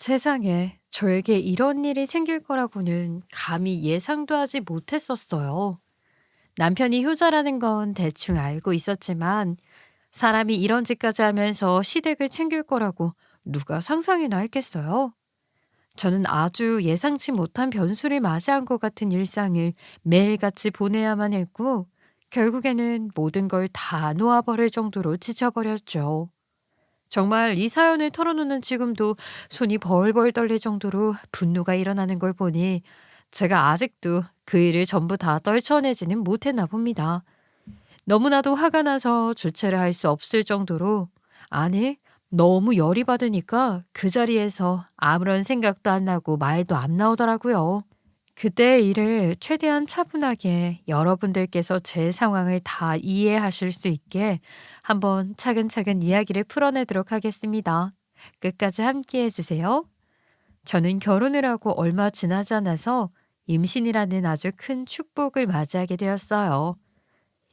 세상에 저에게 이런 일이 생길 거라고는 감히 예상도 하지 못했었어요. 남편이 효자라는 건 대충 알고 있었지만 사람이 이런 짓까지 하면서 시댁을 챙길 거라고 누가 상상이나 했겠어요? 저는 아주 예상치 못한 변수를 맞이한 것 같은 일상을 매일같이 보내야만 했고 결국에는 모든 걸 다 놓아버릴 정도로 지쳐버렸죠. 정말 이 사연을 털어놓는 지금도 손이 벌벌 떨릴 정도로 분노가 일어나는 걸 보니 제가 아직도 그 일을 전부 다 떨쳐내지는 못했나 봅니다. 너무나도 화가 나서 주체를 할 수 없을 정도로, 아니, 너무 열이 받으니까 그 자리에서 아무런 생각도 안 나고 말도 안 나오더라고요. 그때의 일을 최대한 차분하게 여러분들께서 제 상황을 다 이해하실 수 있게 한번 차근차근 이야기를 풀어내도록 하겠습니다. 끝까지 함께 해주세요. 저는 결혼을 하고 얼마 지나지 않아서 임신이라는 아주 큰 축복을 맞이하게 되었어요.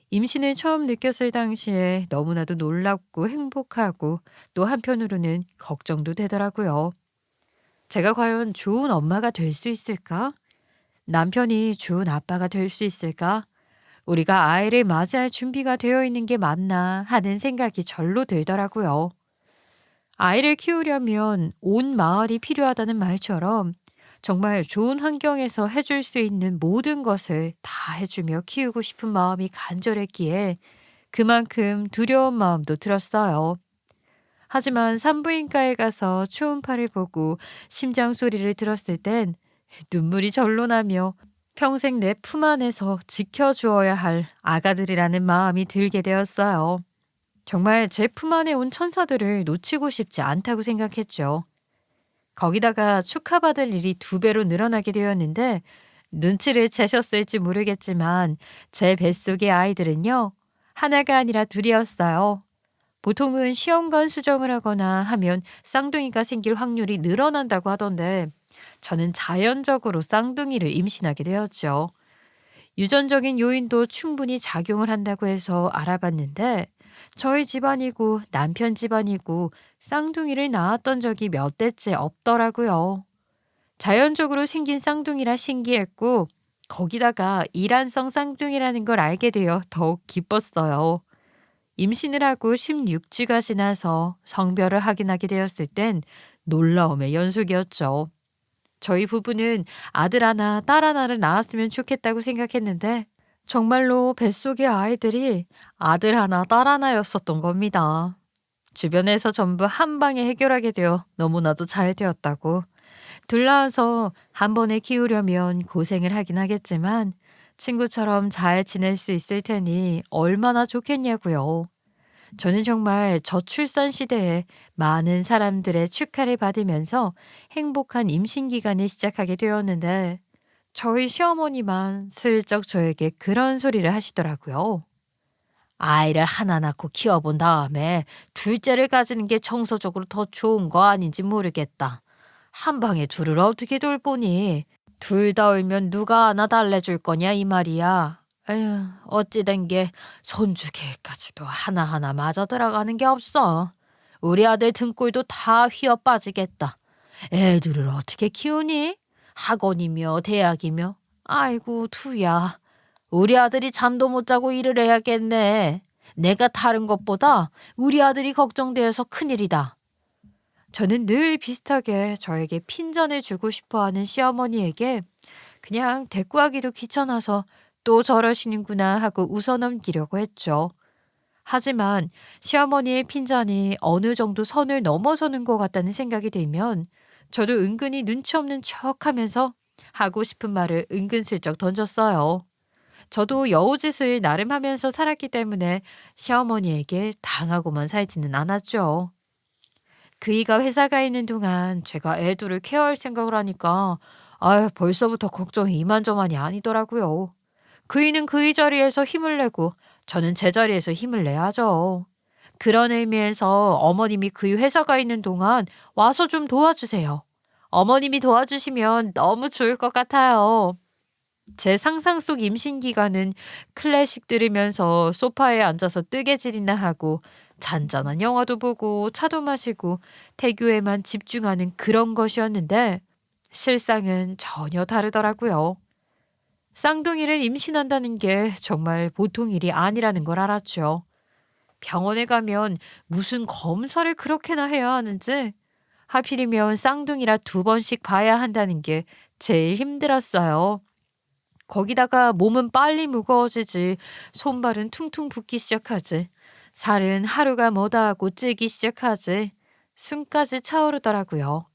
임신을 처음 느꼈을 당시에 너무나도 놀랍고 행복하고 또 한편으로는 걱정도 되더라고요. 제가 과연 좋은 엄마가 될 수 있을까? 남편이 좋은 아빠가 될 수 있을까? 우리가 아이를 맞이할 준비가 되어 있는 게 맞나 하는 생각이 절로 들더라고요. 아이를 키우려면 온 마을이 필요하다는 말처럼 정말 좋은 환경에서 해줄 수 있는 모든 것을 다 해주며 키우고 싶은 마음이 간절했기에 그만큼 두려운 마음도 들었어요. 하지만 산부인과에 가서 초음파를 보고 심장 소리를 들었을 땐 눈물이 절로 나며 평생 내 품 안에서 지켜주어야 할 아가들이라는 마음이 들게 되었어요. 정말 제 품 안에 온 천사들을 놓치고 싶지 않다고 생각했죠. 거기다가 축하받을 일이 2배로 늘어나게 되었는데 눈치를 채셨을지 모르겠지만 제 뱃속의 아이들은요. 하나가 아니라 둘이었어요. 보통은 시험관 수정을 하거나 하면 쌍둥이가 생길 확률이 늘어난다고 하던데 저는 자연적으로 쌍둥이를 임신하게 되었죠. 유전적인 요인도 충분히 작용을 한다고 해서 알아봤는데 저희 집안이고 남편 집안이고 쌍둥이를 낳았던 적이 몇 대째 없더라고요. 자연적으로 생긴 쌍둥이라 신기했고 거기다가 일란성 쌍둥이라는 걸 알게 되어 더욱 기뻤어요. 임신을 하고 16주가 지나서 성별을 확인하게 되었을 땐 놀라움의 연속이었죠. 저희 부부는 아들 하나, 딸 하나를 낳았으면 좋겠다고 생각했는데 정말로 뱃속의 아이들이 아들 하나, 딸 하나였었던 겁니다. 주변에서 전부 한 방에 해결하게 되어 너무나도 잘 되었다고. 둘 낳아서 한 번에 키우려면 고생을 하긴 하겠지만 친구처럼 잘 지낼 수 있을 테니 얼마나 좋겠냐고요. 저는 정말 저출산 시대에 많은 사람들의 축하를 받으면서 행복한 임신 기간을 시작하게 되었는데 저희 시어머니만 슬쩍 저에게 그런 소리를 하시더라고요. 아이를 하나 낳고 키워본 다음에 둘째를 가지는 게 정서적으로 더 좋은 거 아닌지 모르겠다. 한 방에 둘을 어떻게 돌보니? 둘 다 울면 누가 하나 달래줄 거냐 이 말이야. 에휴, 어찌 된 게 손주 계획까지도 하나하나 맞아 들어가는 게 없어. 우리 아들 등골도 다 휘어 빠지겠다. 애들을 어떻게 키우니? 학원이며 대학이며. 아이고 투야. 우리 아들이 잠도 못 자고 일을 해야겠네. 내가 다른 것보다 우리 아들이 걱정되어서 큰일이다. 저는 늘 비슷하게 저에게 핀잔을 주고 싶어하는 시어머니에게 그냥 대꾸하기도 귀찮아서 또 저러시는구나 하고 웃어넘기려고 했죠. 하지만 시어머니의 핀잔이 어느 정도 선을 넘어서는 것 같다는 생각이 들면 저도 은근히 눈치 없는 척 하면서 하고 싶은 말을 은근슬쩍 던졌어요. 저도 여우짓을 나름 하면서 살았기 때문에 시어머니에게 당하고만 살지는 않았죠. 그이가 회사 가 있는 동안 제가 애들을 케어할 생각을 하니까 벌써부터 걱정이 이만저만이 아니더라고요. 그이는 그이 자리에서 힘을 내고 저는 제 자리에서 힘을 내야죠. 그런 의미에서 어머님이 그이 회사 가 있는 동안 와서 좀 도와주세요. 어머님이 도와주시면 너무 좋을 것 같아요. 제 상상 속 임신 기간은 클래식 들으면서 소파에 앉아서 뜨개질이나 하고 잔잔한 영화도 보고 차도 마시고 태교에만 집중하는 그런 것이었는데 실상은 전혀 다르더라고요. 쌍둥이를 임신한다는 게 정말 보통 일이 아니라는 걸 알았죠. 병원에 가면 무슨 검사를 그렇게나 해야 하는지, 하필이면 쌍둥이라 2번씩 봐야 한다는 게 제일 힘들었어요. 거기다가 몸은 빨리 무거워지지, 손발은 퉁퉁 붓기 시작하지, 살은 하루가 뭐다 하고 찌기 시작하지, 숨까지 차오르더라고요.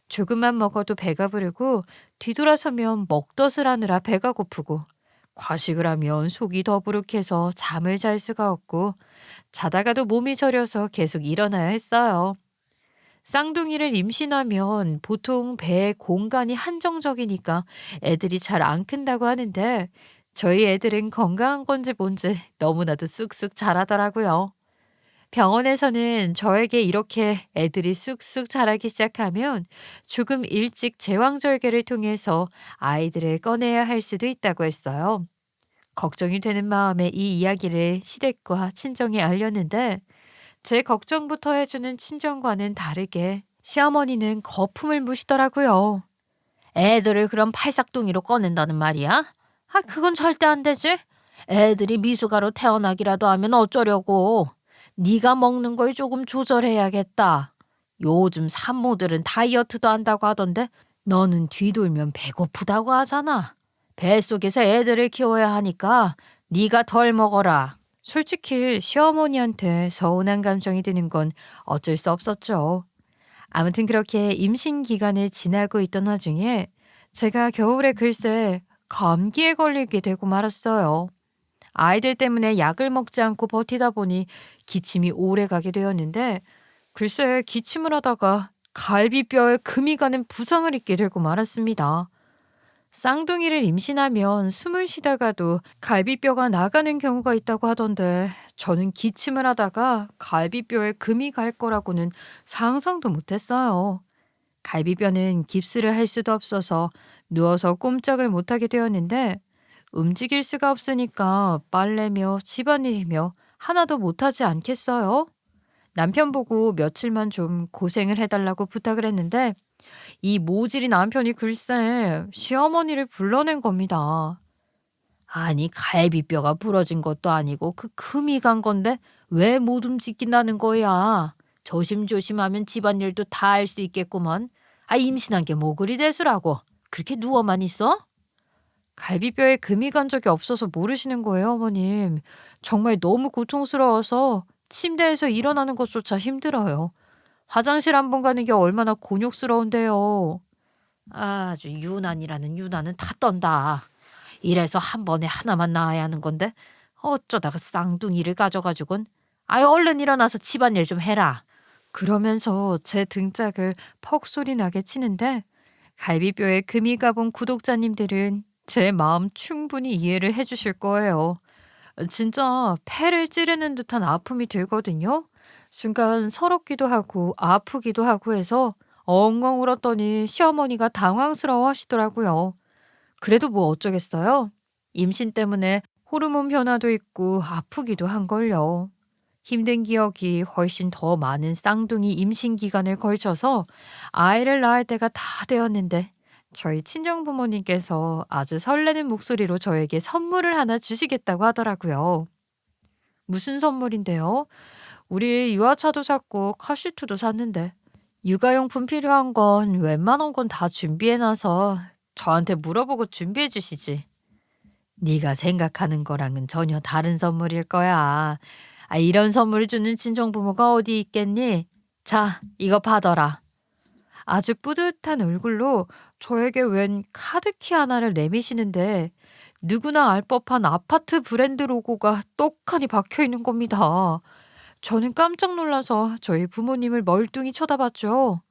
조금만 먹어도 배가 부르고, 뒤돌아서면 먹덧을 하느라 배가 고프고, 과식을 하면 속이 더부룩해서 잠을 잘 수가 없고, 자다가도 몸이 저려서 계속 일어나야 했어요. 쌍둥이를 임신하면 보통 배에 공간이 한정적이니까 애들이 잘 안 큰다고 하는데, 저희 애들은 건강한 건지 뭔지 너무나도 쑥쑥 자라더라고요. 병원에서는 저에게 이렇게 애들이 쑥쑥 자라기 시작하면 조금 일찍 제왕절개를 통해서 아이들을 꺼내야 할 수도 있다고 했어요. 걱정이 되는 마음에 이 이야기를 시댁과 친정에 알렸는데, 제 걱정부터 해주는 친정과는 다르게 시어머니는 거품을 무시더라고요. 애들을 그럼 팔싹둥이로 꺼낸다는 말이야? 아, 그건 절대 안 되지. 애들이 미숙아로 태어나기라도 하면 어쩌려고. 네가 먹는 걸 조금 조절해야겠다. 요즘 산모들은 다이어트도 한다고 하던데 너는 뒤돌면 배고프다고 하잖아. 뱃속에서 애들을 키워야 하니까 네가 덜 먹어라. 솔직히 시어머니한테 서운한 감정이 드는 건 어쩔 수 없었죠. 아무튼 그렇게 임신 기간을 지나고 있던 와중에 제가 겨울에 글쎄 감기에 걸리게 되고 말았어요. 아이들 때문에 약을 먹지 않고 버티다 보니 기침이 오래 가게 되었는데, 글쎄 기침을 하다가 갈비뼈에 금이 가는 부상을 입게 되고 말았습니다. 쌍둥이를 임신하면 숨을 쉬다가도 갈비뼈가 나가는 경우가 있다고 하던데, 저는 기침을 하다가 갈비뼈에 금이 갈 거라고는 상상도 못했어요. 갈비뼈는 깁스를 할 수도 없어서 누워서 꼼짝을 못하게 되었는데, 움직일 수가 없으니까 빨래며 집안일이며 하나도 못하지 않겠어요? 남편 보고 며칠만 좀 고생을 해달라고 부탁을 했는데, 이 모질이 남편이 글쎄 시어머니를 불러낸 겁니다. 아니, 갈비뼈가 부러진 것도 아니고 그 금이 간 건데 왜 못 움직인다는 거야. 조심조심하면 집안일도 다 할 수 있겠구먼. 아, 임신한 게 뭐 그리 대수라고. 그렇게 누워만 있어? 갈비뼈에 금이 간 적이 없어서 모르시는 거예요, 어머님. 정말 너무 고통스러워서 침대에서 일어나는 것조차 힘들어요. 화장실 한 번 가는 게 얼마나 곤욕스러운데요. 아주 유난이라는 유난은 다 떤다. 이래서 한 번에 하나만 낳아야 하는 건데 어쩌다가 쌍둥이를 가져가지곤. 아유, 얼른 일어나서 집안일 좀 해라. 그러면서 제 등짝을 퍽 소리 나게 치는데, 갈비뼈에 금이 가본 구독자님들은 제 마음 충분히 이해를 해주실 거예요. 진짜 폐를 찌르는 듯한 아픔이 들거든요. 순간 서럽기도 하고 아프기도 하고 해서 엉엉 울었더니 시어머니가 당황스러워 하시더라고요. 그래도 뭐 어쩌겠어요? 임신 때문에 호르몬 변화도 있고 아프기도 한걸요. 힘든 기억이 훨씬 더 많은 쌍둥이 임신 기간을 걸쳐서 아이를 낳을 때가 다 되었는데, 저희 친정부모님께서 아주 설레는 목소리로 저에게 선물을 하나 주시겠다고 하더라고요. 무슨 선물인데요? 우리 유아차도 샀고 카시트도 샀는데, 육아용품 필요한 건 웬만한 건 다 준비해놔서 저한테 물어보고 준비해 주시지. 네가 생각하는 거랑은 전혀 다른 선물일 거야. 아, 이런 선물을 주는 친정부모가 어디 있겠니? 자, 이거 받아라. 아주 뿌듯한 얼굴로 저에게 웬 카드키 하나를 내미시는데, 누구나 알 법한 아파트 브랜드 로고가 떡하니 박혀 있는 겁니다. 저는 깜짝 놀라서 저희 부모님을 멀뚱히 쳐다봤죠.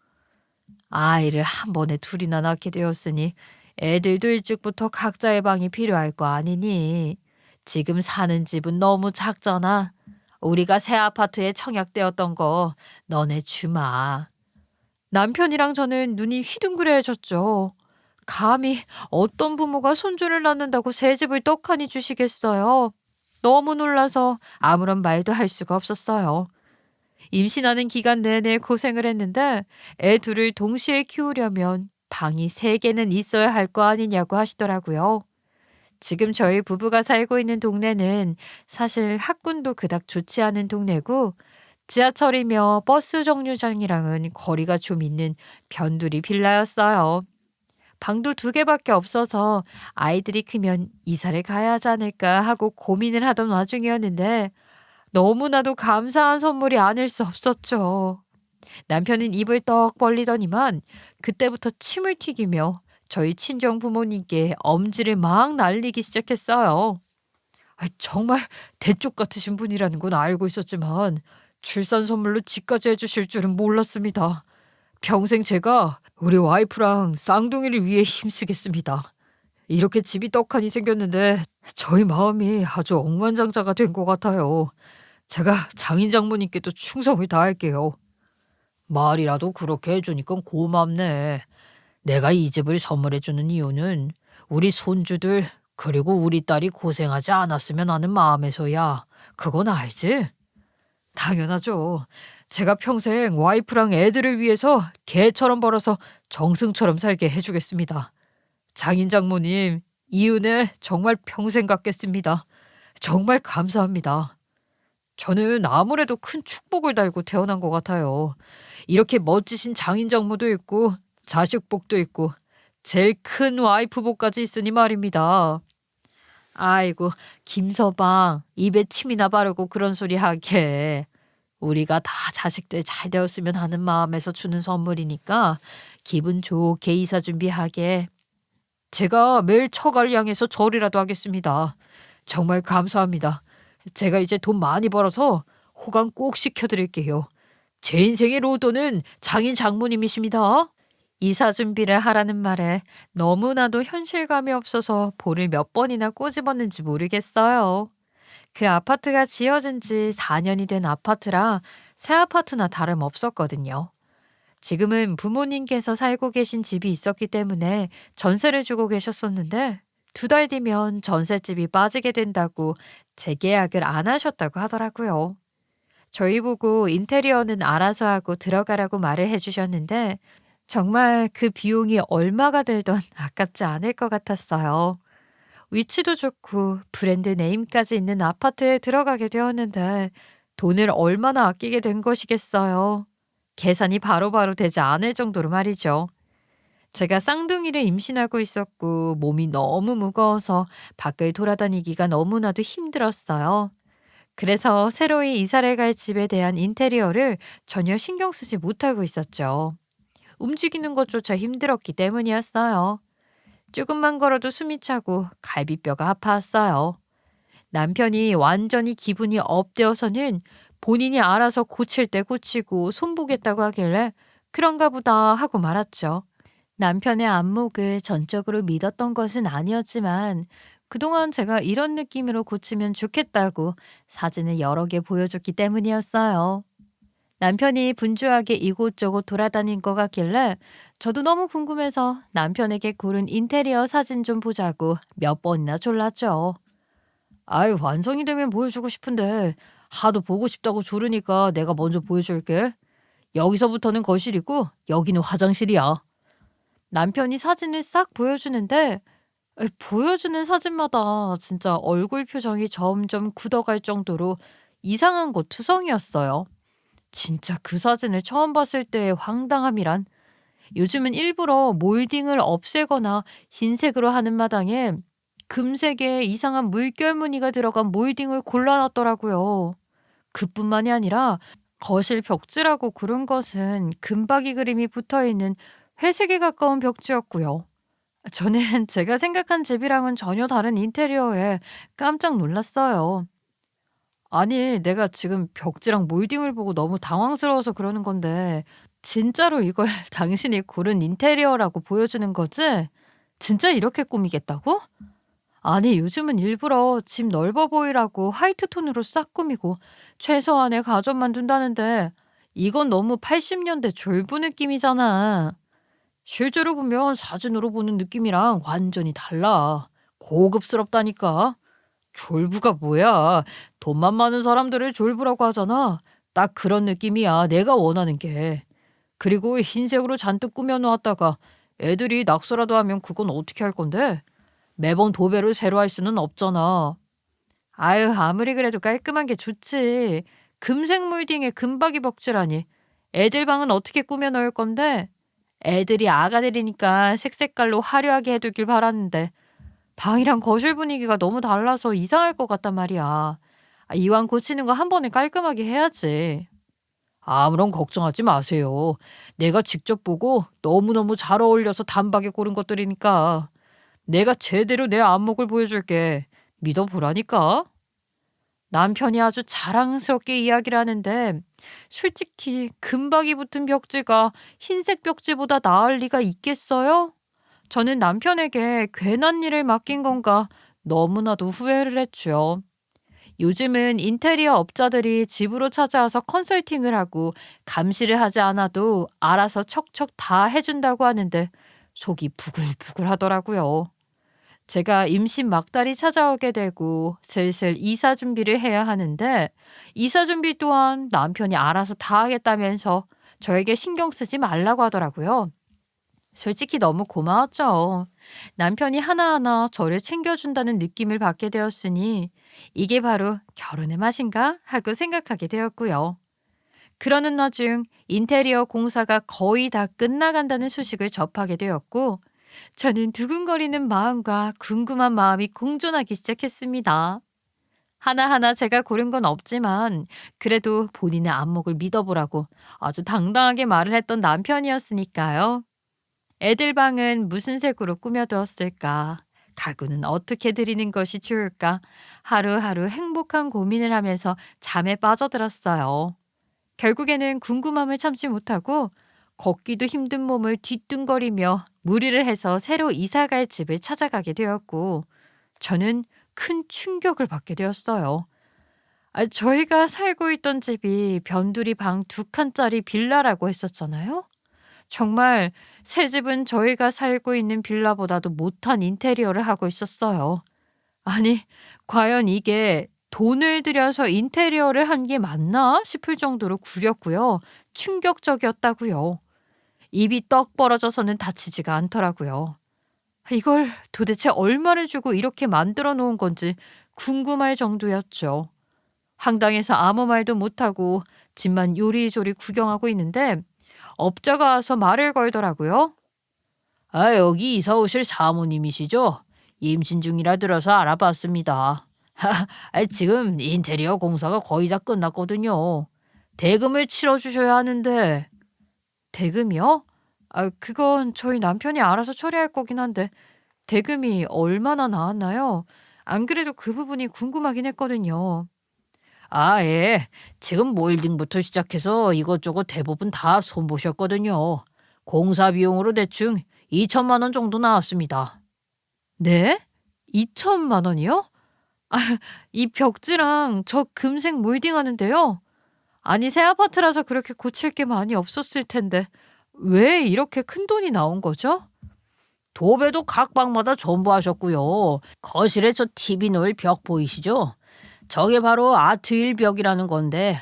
아이를 한 번에 둘이나 낳게 되었으니 애들도 일찍부터 각자의 방이 필요할 거 아니니. 지금 사는 집은 너무 작잖아. 우리가 새 아파트에 청약되었던 거 너네 주마. 남편이랑 저는 눈이 휘둥그레해졌죠. 감히 어떤 부모가 손주를 낳는다고 새 집을 떡하니 주시겠어요? 너무 놀라서 아무런 말도 할 수가 없었어요. 임신하는 기간 내내 고생을 했는데 애 둘을 동시에 키우려면 방이 3개는 있어야 할 거 아니냐고 하시더라고요. 지금 저희 부부가 살고 있는 동네는 사실 학군도 그닥 좋지 않은 동네고 지하철이며 버스 정류장이랑은 거리가 좀 있는 변두리 빌라였어요. 방도 2개밖에 없어서 아이들이 크면 이사를 가야 하지 않을까 하고 고민을 하던 와중이었는데 너무나도 감사한 선물이 아닐 수 없었죠. 남편은 입을 떡 벌리더니만 그때부터 침을 튀기며 저희 친정 부모님께 엄지를 막 날리기 시작했어요. 정말 대쪽 같으신 분이라는 건 알고 있었지만 출산 선물로 집까지 해주실 줄은 몰랐습니다. 평생 제가 우리 와이프랑 쌍둥이를 위해 힘쓰겠습니다. 이렇게 집이 떡하니 생겼는데 저희 마음이 아주 억만장자가 된 것 같아요. 제가 장인 장모님께도 충성을 다할게요. 말이라도 그렇게 해주니까 고맙네. 내가 이 집을 선물해주는 이유는 우리 손주들 그리고 우리 딸이 고생하지 않았으면 하는 마음에서야. 그건 알지? 당연하죠. 제가 평생 와이프랑 애들을 위해서 개처럼 벌어서 정승처럼 살게 해주겠습니다. 장인 장모님, 이 은혜 정말 평생 갚겠습니다. 정말 감사합니다. 저는 아무래도 큰 축복을 달고 태어난 것 같아요. 이렇게 멋지신 장인 장모도 있고 자식 복도 있고 제일 큰 와이프 복까지 있으니 말입니다. 아이고, 김서방 입에 침이나 바르고 그런 소리 하게. 우리가 다 자식들 잘 되었으면 하는 마음에서 주는 선물이니까 기분 좋게 이사 준비하게. 제가 매일 처가를 향해서 절이라도 하겠습니다. 정말 감사합니다. 제가 이제 돈 많이 벌어서 호강 꼭 시켜드릴게요. 제 인생의 로또는 장인 장모님이십니다. 이사 준비를 하라는 말에 너무나도 현실감이 없어서 볼을 몇 번이나 꼬집었는지 모르겠어요. 그 아파트가 지어진 지 4년이 된 아파트라 새 아파트나 다름없었거든요. 지금은 부모님께서 살고 계신 집이 있었기 때문에 전세를 주고 계셨었는데 2달 뒤면 전셋집이 빠지게 된다고 재계약을 안 하셨다고 하더라고요. 저희 보고 인테리어는 알아서 하고 들어가라고 말을 해주셨는데 정말 그 비용이 얼마가 들던 아깝지 않을 것 같았어요. 위치도 좋고 브랜드 네임까지 있는 아파트에 들어가게 되었는데 돈을 얼마나 아끼게 된 것이겠어요. 계산이 바로바로 되지 않을 정도로 말이죠. 제가 쌍둥이를 임신하고 있었고 몸이 너무 무거워서 밖을 돌아다니기가 너무나도 힘들었어요. 그래서 새로이 이사를 갈 집에 대한 인테리어를 전혀 신경 쓰지 못하고 있었죠. 움직이는 것조차 힘들었기 때문이었어요. 조금만 걸어도 숨이 차고 갈비뼈가 아파왔어요. 남편이 완전히 기분이 업되어서는 본인이 알아서 고칠 때 고치고 손보겠다고 하길래 그런가 보다 하고 말았죠. 남편의 안목을 전적으로 믿었던 것은 아니었지만 그동안 제가 이런 느낌으로 고치면 좋겠다고 사진을 여러 개 보여줬기 때문이었어요. 남편이 분주하게 이곳저곳 돌아다닌 것 같길래 저도 너무 궁금해서 남편에게 고른 인테리어 사진 좀 보자고 몇 번이나 졸랐죠. 아이, 완성이 되면 보여주고 싶은데 하도 보고 싶다고 조르니까 내가 먼저 보여줄게. 여기서부터는 거실이고 여기는 화장실이야. 남편이 사진을 싹 보여주는데 보여주는 사진마다 진짜 얼굴 표정이 점점 굳어갈 정도로 이상한 거 투성이었어요. 진짜 그 사진을 처음 봤을 때의 황당함이란. 요즘은 일부러 몰딩을 없애거나 흰색으로 하는 마당에 금색에 이상한 물결 무늬가 들어간 몰딩을 골라놨더라고요. 그뿐만이 아니라 거실 벽지라고 고른 것은 금박이 그림이 붙어있는 회색에 가까운 벽지였고요. 저는 제가 생각한 집이랑은 전혀 다른 인테리어에 깜짝 놀랐어요. 아니, 내가 지금 벽지랑 몰딩을 보고 너무 당황스러워서 그러는 건데 진짜로 이걸 당신이 고른 인테리어라고 보여주는 거지? 진짜 이렇게 꾸미겠다고? 아니, 요즘은 일부러 집 넓어 보이라고 화이트 톤으로 싹 꾸미고 최소한의 가전만 둔다는데 이건 너무 80년대 졸부 느낌이잖아. 실제로 보면 사진으로 보는 느낌이랑 완전히 달라. 고급스럽다니까. 졸부가 뭐야? 돈만 많은 사람들을 졸부라고 하잖아. 딱 그런 느낌이야. 내가 원하는 게. 그리고 흰색으로 잔뜩 꾸며놓았다가 애들이 낙서라도 하면 그건 어떻게 할 건데? 매번 도배를 새로 할 수는 없잖아. 아유, 아무리 그래도 깔끔한 게 좋지. 금색 몰딩에 금박이 벽지라니. 애들 방은 어떻게 꾸며 넣을 건데? 애들이 아가들이니까 색색깔로 화려하게 해두길 바랐는데 방이랑 거실 분위기가 너무 달라서 이상할 것 같단 말이야. 이왕 고치는 거 한 번에 깔끔하게 해야지. 아무런 걱정하지 마세요. 내가 직접 보고 너무너무 잘 어울려서 단박에 고른 것들이니까. 내가 제대로 내 안목을 보여줄게. 믿어보라니까. 남편이 아주 자랑스럽게 이야기를 하는데 솔직히 금박이 붙은 벽지가 흰색 벽지보다 나을 리가 있겠어요? 저는 남편에게 괜한 일을 맡긴 건가 너무나도 후회를 했죠. 요즘은 인테리어 업자들이 집으로 찾아와서 컨설팅을 하고 감시를 하지 않아도 알아서 척척 다 해준다고 하는데 속이 부글부글 하더라고요. 제가 임신 막달이 찾아오게 되고 슬슬 이사 준비를 해야 하는데 이사 준비 또한 남편이 알아서 다 하겠다면서 저에게 신경 쓰지 말라고 하더라고요. 솔직히 너무 고마웠죠. 남편이 하나하나 저를 챙겨준다는 느낌을 받게 되었으니 이게 바로 결혼의 맛인가 하고 생각하게 되었고요. 그러는 와중 인테리어 공사가 거의 다 끝나간다는 소식을 접하게 되었고 저는 두근거리는 마음과 궁금한 마음이 공존하기 시작했습니다. 하나하나 제가 고른 건 없지만 그래도 본인의 안목을 믿어보라고 아주 당당하게 말을 했던 남편이었으니까요. 애들 방은 무슨 색으로 꾸며두었을까? 가구는 어떻게 드리는 것이 좋을까? 하루하루 행복한 고민을 하면서 잠에 빠져들었어요. 결국에는 궁금함을 참지 못하고 걷기도 힘든 몸을 뒤뚱거리며 무리를 해서 새로 이사갈 집을 찾아가게 되었고 저는 큰 충격을 받게 되었어요. 저희가 살고 있던 집이 변두리 방 2칸짜리 빌라라고 했었잖아요. 정말 새 집은 저희가 살고 있는 빌라보다도 못한 인테리어를 하고 있었어요. 아니, 과연 이게 돈을 들여서 인테리어를 한 게 맞나 싶을 정도로 구렸고요. 충격적이었다고요. 입이 떡 벌어져서는 닫히지가 않더라고요. 이걸 도대체 얼마를 주고 이렇게 만들어 놓은 건지 궁금할 정도였죠. 황당해서 아무 말도 못하고 집만 요리조리 구경하고 있는데 업자가 와서 말을 걸더라고요. 여기 이사 오실 사모님이시죠? 임신 중이라 들어서 알아봤습니다. 지금 인테리어 공사가 거의 다 끝났거든요. 대금을 치러주셔야 하는데. 대금이요? 그건 저희 남편이 알아서 처리할 거긴 한데 대금이 얼마나 나왔나요? 안 그래도 그 부분이 궁금하긴 했거든요. 예. 지금 몰딩부터 시작해서 이것저것 대부분 다 손보셨거든요. 공사 비용으로 대충 2천만 원 정도 나왔습니다. 네? 2천만 원이요? 아, 이 벽지랑 저 금색 몰딩 하는데요. 아니, 새 아파트라서 그렇게 고칠 게 많이 없었을 텐데 왜 이렇게 큰 돈이 나온 거죠? 도배도 각 방마다 전부 하셨고요. 거실에 저 TV 놓을 벽 보이시죠? 저게 바로 아트일 벽이라는 건데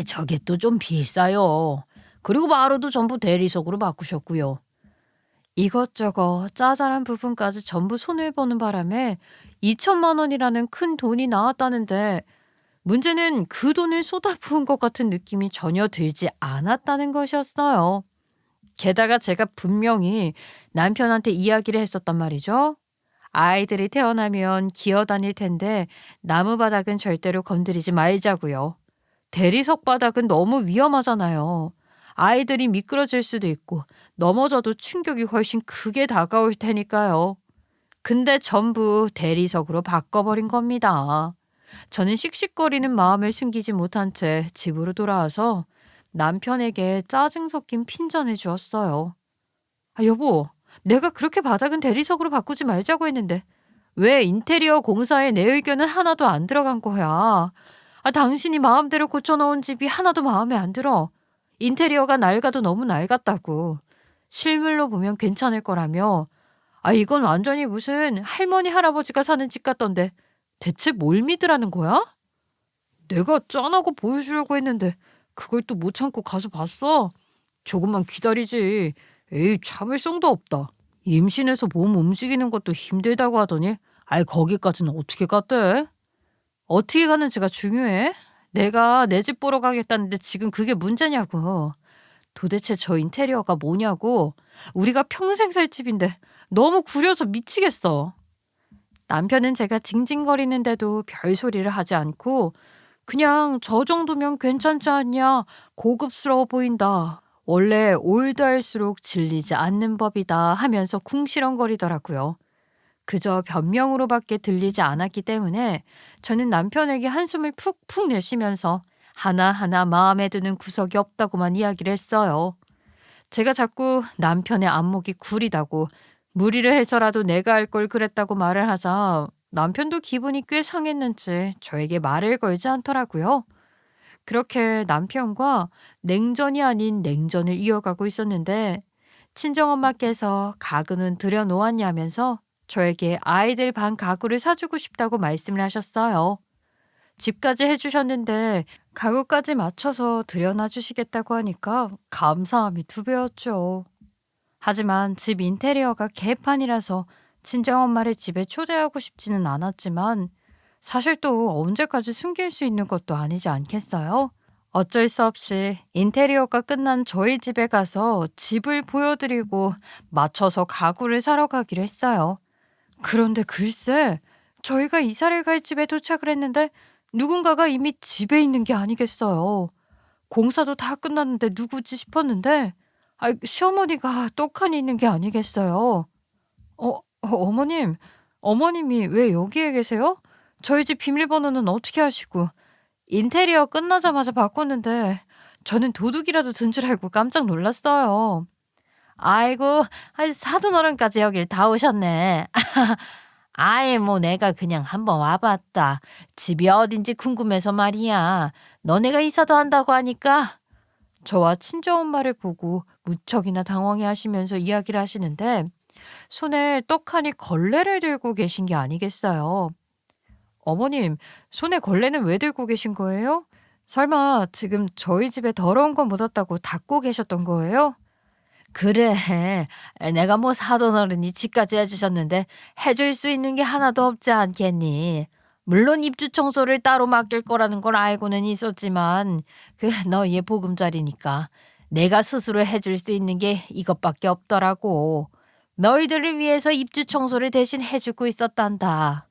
저게 또 좀 비싸요. 그리고 마루도 전부 대리석으로 바꾸셨고요. 이것저것 짜잘한 부분까지 전부 손을 보는 바람에 2천만 원이라는 큰 돈이 나왔다는데 문제는 그 돈을 쏟아부은 것 같은 느낌이 전혀 들지 않았다는 것이었어요. 게다가 제가 분명히 남편한테 이야기를 했었단 말이죠. 아이들이 태어나면 기어다닐 텐데 나무 바닥은 절대로 건드리지 말자고요. 대리석 바닥은 너무 위험하잖아요. 아이들이 미끄러질 수도 있고 넘어져도 충격이 훨씬 크게 다가올 테니까요. 근데 전부 대리석으로 바꿔버린 겁니다. 저는 씩씩거리는 마음을 숨기지 못한 채 집으로 돌아와서 남편에게 짜증 섞인 핀잔을 주었어요. 여보, 내가 그렇게 바닥은 대리석으로 바꾸지 말자고 했는데 왜 인테리어 공사에 내 의견은 하나도 안 들어간 거야? 당신이 마음대로 고쳐놓은 집이 하나도 마음에 안 들어. 인테리어가 낡아도 너무 낡았다고. 실물로 보면 괜찮을 거라며. 이건 완전히 무슨 할머니 할아버지가 사는 집 같던데 대체 뭘 믿으라는 거야? 내가 짠하고 보여주려고 했는데 그걸 또 못 참고 가서 봤어? 조금만 기다리지. 에이, 참을 성도 없다. 임신해서 몸 움직이는 것도 힘들다고 하더니 아이 거기까지는 어떻게 갔대? 어떻게 가는지가 중요해? 내가 내 집 보러 가겠다는데 지금 그게 문제냐고. 도대체 저 인테리어가 뭐냐고. 우리가 평생 살 집인데 너무 구려서 미치겠어. 남편은 제가 징징거리는데도 별소리를 하지 않고 그냥 저 정도면 괜찮지 않냐? 고급스러워 보인다. 원래 올드할수록 질리지 않는 법이다 하면서 궁시렁거리더라고요. 그저 변명으로밖에 들리지 않았기 때문에 저는 남편에게 한숨을 푹푹 내쉬면서 하나하나 마음에 드는 구석이 없다고만 이야기를 했어요. 제가 자꾸 남편의 안목이 구리다고 무리를 해서라도 내가 할 걸 그랬다고 말을 하자 남편도 기분이 꽤 상했는지 저에게 말을 걸지 않더라고요. 그렇게 남편과 냉전이 아닌 냉전을 이어가고 있었는데 친정엄마께서 가구는 들여놓았냐면서 저에게 아이들 방 가구를 사주고 싶다고 말씀을 하셨어요. 집까지 해주셨는데 가구까지 맞춰서 들여놔 주시겠다고 하니까 감사함이 두 배였죠. 하지만 집 인테리어가 개판이라서 친정엄마를 집에 초대하고 싶지는 않았지만 사실 또 언제까지 숨길 수 있는 것도 아니지 않겠어요? 어쩔 수 없이 인테리어가 끝난 저희 집에 가서 집을 보여드리고 맞춰서 가구를 사러 가기로 했어요. 그런데 글쎄, 저희가 이사를 갈 집에 도착을 했는데 누군가가 이미 집에 있는 게 아니겠어요. 공사도 다 끝났는데 누구지 싶었는데 시어머니가 떡하니 있는 게 아니겠어요. 어머님, 어머님이 왜 여기에 계세요? 저희 집 비밀번호는 어떻게 하시고 인테리어 끝나자마자 바꿨는데 저는 도둑이라도 든 줄 알고 깜짝 놀랐어요. 아이고, 사돈어른까지 여길 다 오셨네. 아예 뭐 내가 그냥 한번 와봤다. 집이 어딘지 궁금해서 말이야. 너네가 이사도 한다고 하니까. 저와 친정엄마를 보고 무척이나 당황해 하시면서 이야기를 하시는데 손에 떡하니 걸레를 들고 계신 게 아니겠어요. 어머님, 손에 걸레는 왜 들고 계신 거예요? 설마 지금 저희 집에 더러운 거 묻었다고 닦고 계셨던 거예요? 그래, 내가 뭐 사돈어른이 집까지 해주셨는데 해줄 수 있는 게 하나도 없지 않겠니? 물론 입주 청소를 따로 맡길 거라는 걸 알고는 있었지만 너희의 보금자리니까 내가 스스로 해줄 수 있는 게 이것밖에 없더라고. 너희들을 위해서 입주 청소를 대신 해주고 있었단다.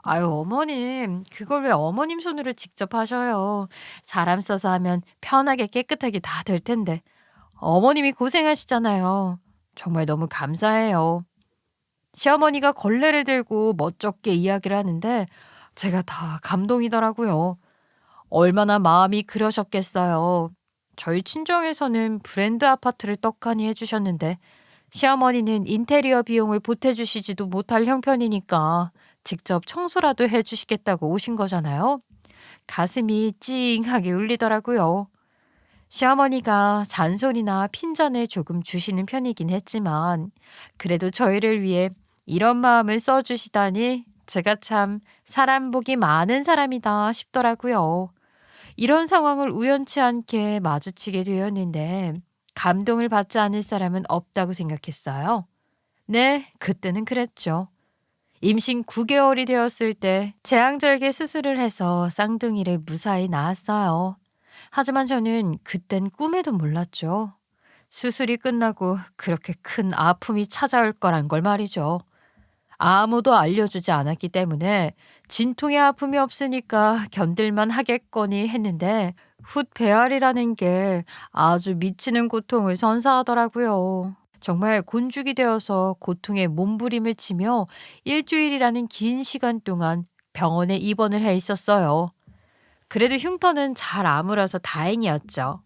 아유, 어머님, 그걸 왜 어머님 손으로 직접 하셔요? 사람 써서 하면 편하게 깨끗하게 다 될 텐데. 어머님이 고생하시잖아요. 정말 너무 감사해요. 시어머니가 걸레를 들고 멋쩍게 이야기를 하는데 제가 다 감동이더라고요. 얼마나 마음이 그러셨겠어요. 저희 친정에서는 브랜드 아파트를 떡하니 해주셨는데 시어머니는 인테리어 비용을 보태주시지도 못할 형편이니까 직접 청소라도 해주시겠다고 오신 거잖아요. 가슴이 찡하게 울리더라고요. 시어머니가 잔소리나 핀잔을 조금 주시는 편이긴 했지만 그래도 저희를 위해 이런 마음을 써주시다니 제가 참 사람 복이 많은 사람이다 싶더라고요. 이런 상황을 우연치 않게 마주치게 되었는데 감동을 받지 않을 사람은 없다고 생각했어요. 네, 그때는 그랬죠. 임신 9개월이 되었을 때 제왕절개 수술을 해서 쌍둥이를 무사히 낳았어요. 하지만 저는 그땐 꿈에도 몰랐죠. 수술이 끝나고 그렇게 큰 아픔이 찾아올 거란 걸 말이죠. 아무도 알려주지 않았기 때문에 진통의 아픔이 없으니까 견딜만 하겠거니 했는데 훗 배앓이라는 게 아주 미치는 고통을 선사하더라고요. 정말 곤죽이 되어서 고통에 몸부림을 치며 일주일이라는 긴 시간 동안 병원에 입원을 해 있었어요. 그래도 흉터는 잘 아물어서 다행이었죠.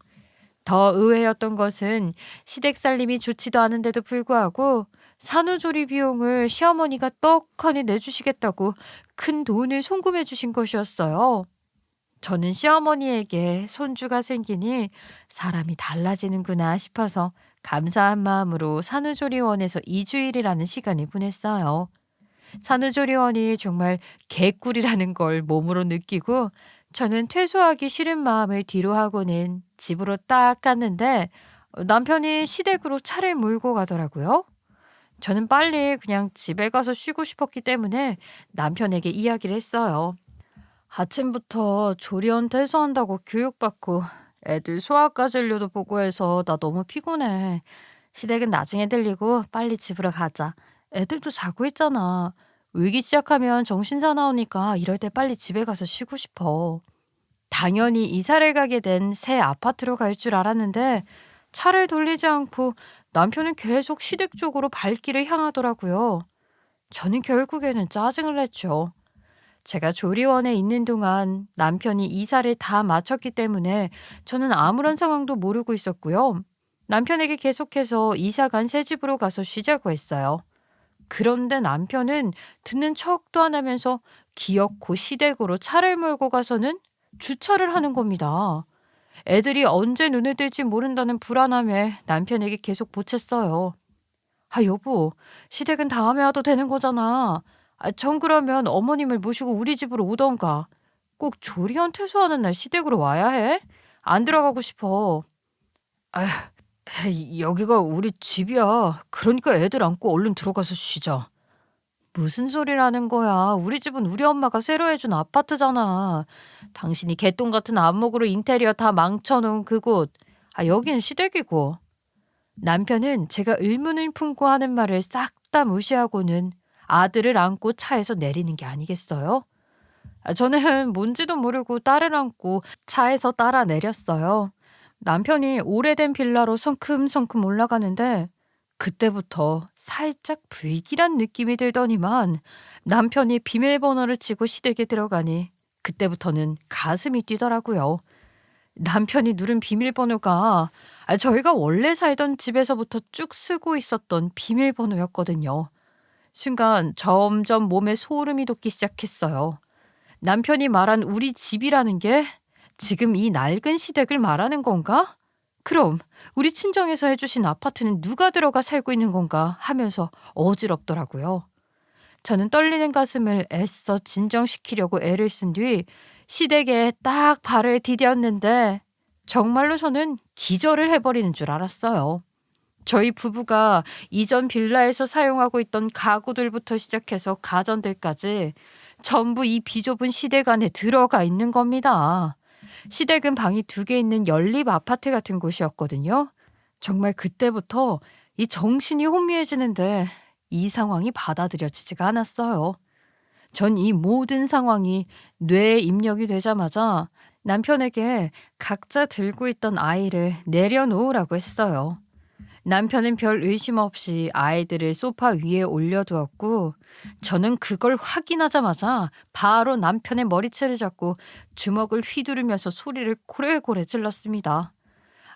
더 의외였던 것은 시댁 살림이 좋지도 않은데도 불구하고 산후조리 비용을 시어머니가 떡하니 내주시겠다고 큰 돈을 송금해 주신 것이었어요. 저는 시어머니에게 손주가 생기니 사람이 달라지는구나 싶어서 감사한 마음으로 산후조리원에서 2주일이라는 시간을 보냈어요. 산후조리원이 정말 개꿀이라는 걸 몸으로 느끼고 저는 퇴소하기 싫은 마음을 뒤로 하고는 집으로 딱 갔는데 남편이 시댁으로 차를 몰고 가더라고요. 저는 빨리 그냥 집에 가서 쉬고 싶었기 때문에 남편에게 이야기를 했어요. 아침부터 조리원 퇴소한다고 교육받고 애들 소아과 진료도 보고 해서 나 너무 피곤해. 시댁은 나중에 들리고 빨리 집으로 가자. 애들도 자고 있잖아. 울기 시작하면 정신 사나우니까 이럴 때 빨리 집에 가서 쉬고 싶어. 당연히 이사를 가게 된 새 아파트로 갈 줄 알았는데 차를 돌리지 않고 남편은 계속 시댁 쪽으로 발길을 향하더라고요. 저는 결국에는 짜증을 냈죠. 제가 조리원에 있는 동안 남편이 이사를 다 마쳤기 때문에 저는 아무런 상황도 모르고 있었고요. 남편에게 계속해서 이사 간 새 집으로 가서 쉬자고 했어요. 그런데 남편은 듣는 척도 안 하면서 기어코 시댁으로 차를 몰고 가서는 주차를 하는 겁니다. 애들이 언제 눈에 뜰지 모른다는 불안함에 남편에게 계속 보챘어요. 아, 여보, 시댁은 다음에 와도 되는 거잖아. 전 그러면 어머님을 모시고 우리 집으로 오던가. 꼭 조리원 퇴소하는 날 시댁으로 와야 해? 안 들어가고 싶어. 아, 여기가 우리 집이야. 그러니까 애들 안고 얼른 들어가서 쉬자. 무슨 소리라는 거야. 우리 집은 우리 엄마가 새로 해준 아파트잖아. 당신이 개똥 같은 안목으로 인테리어 다 망쳐놓은 그곳. 여기는 시댁이고. 남편은 제가 의문을 품고 하는 말을 싹 다 무시하고는 아들을 안고 차에서 내리는 게 아니겠어요? 저는 뭔지도 모르고 딸을 안고 차에서 따라 내렸어요. 남편이 오래된 빌라로 성큼성큼 올라가는데 그때부터 살짝 불길한 느낌이 들더니만 남편이 비밀번호를 치고 시댁에 들어가니 그때부터는 가슴이 뛰더라고요. 남편이 누른 비밀번호가 저희가 원래 살던 집에서부터 쭉 쓰고 있었던 비밀번호였거든요. 순간 점점 몸에 소름이 돋기 시작했어요. 남편이 말한 우리 집이라는 게 지금 이 낡은 시댁을 말하는 건가? 그럼 우리 친정에서 해주신 아파트는 누가 들어가 살고 있는 건가 하면서 어지럽더라고요. 저는 떨리는 가슴을 애써 진정시키려고 애를 쓴 뒤 시댁에 딱 발을 디뎠는데 정말로 저는 기절을 해버리는 줄 알았어요. 저희 부부가 이전 빌라에서 사용하고 있던 가구들부터 시작해서 가전들까지 전부 이 비좁은 시댁 안에 들어가 있는 겁니다. 시댁은 방이 2개 있는 연립 아파트 같은 곳이었거든요. 정말 그때부터 이 정신이 혼미해지는데 이 상황이 받아들여지지가 않았어요. 전 이 모든 상황이 뇌에 입력이 되자마자 남편에게 각자 들고 있던 아이를 내려놓으라고 했어요. 남편은 별 의심 없이 아이들을 소파 위에 올려두었고 저는 그걸 확인하자마자 바로 남편의 머리채를 잡고 주먹을 휘두르면서 소리를 고래고래 질렀습니다.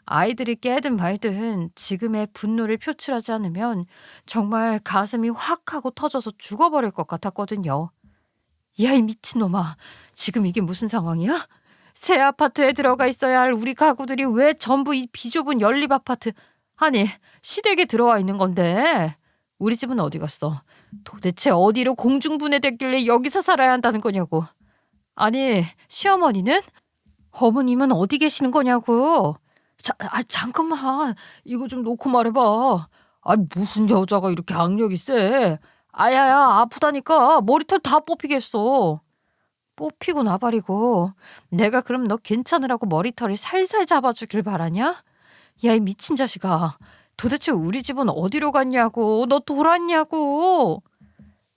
아이들이 깨든 말든 지금의 분노를 표출하지 않으면 정말 가슴이 확 하고 터져서 죽어버릴 것 같았거든요. 야, 이 미친놈아. 지금 이게 무슨 상황이야? 새 아파트에 들어가 있어야 할 우리 가구들이 왜 전부 이 비좁은 연립 아파트, 아니 시댁에 들어와 있는 건데 우리 집은 어디 갔어? 도대체 어디로 공중분해됐길래 여기서 살아야 한다는 거냐고. 아니 시어머니는? 어머님은 어디 계시는 거냐고. 잠깐만 이거 좀 놓고 말해봐. 무슨 여자가 이렇게 악력이 세. 아야야 아프다니까 머리털 다 뽑히겠어. 뽑히고 나발이고 내가 그럼 너 괜찮으라고 머리털을 살살 잡아주길 바라냐? 야, 이 미친 자식아. 도대체 우리 집은 어디로 갔냐고. 너 돌았냐고.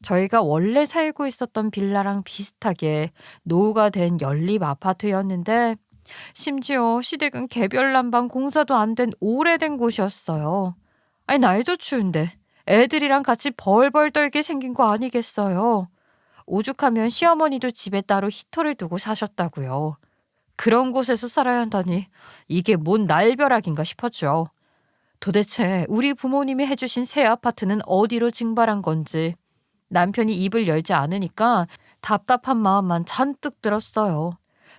저희가 원래 살고 있었던 빌라랑 비슷하게 노후가 된 연립 아파트였는데 심지어 시댁은 개별 난방 공사도 안 된 오래된 곳이었어요. 날도 추운데 애들이랑 같이 벌벌 떨게 생긴 거 아니겠어요. 오죽하면 시어머니도 집에 따로 히터를 두고 사셨다고요. 그런 곳에서 살아야 한다니 이게 뭔 날벼락인가 싶었죠. 도대체 우리 부모님이 해주신 새 아파트는 어디로 증발한 건지 남편이 입을 열지 않으니까 답답한 마음만 잔뜩 들었어요.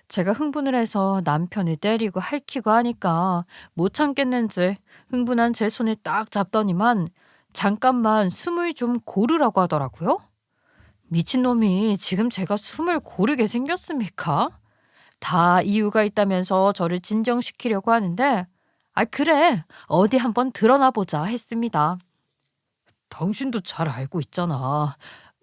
제가 흥분을 해서 남편을 때리고 핥히고 하니까 못 참겠는지 흥분한 제 손을 딱 잡더니만 잠깐만 숨을 좀 고르라고 하더라고요. 미친놈이 지금 제가 숨을 고르게 생겼습니까? 다 이유가 있다면서 저를 진정시키려고 하는데 아 그래 어디 한번 드러나 보자 했습니다. 당신도 잘 알고 있잖아.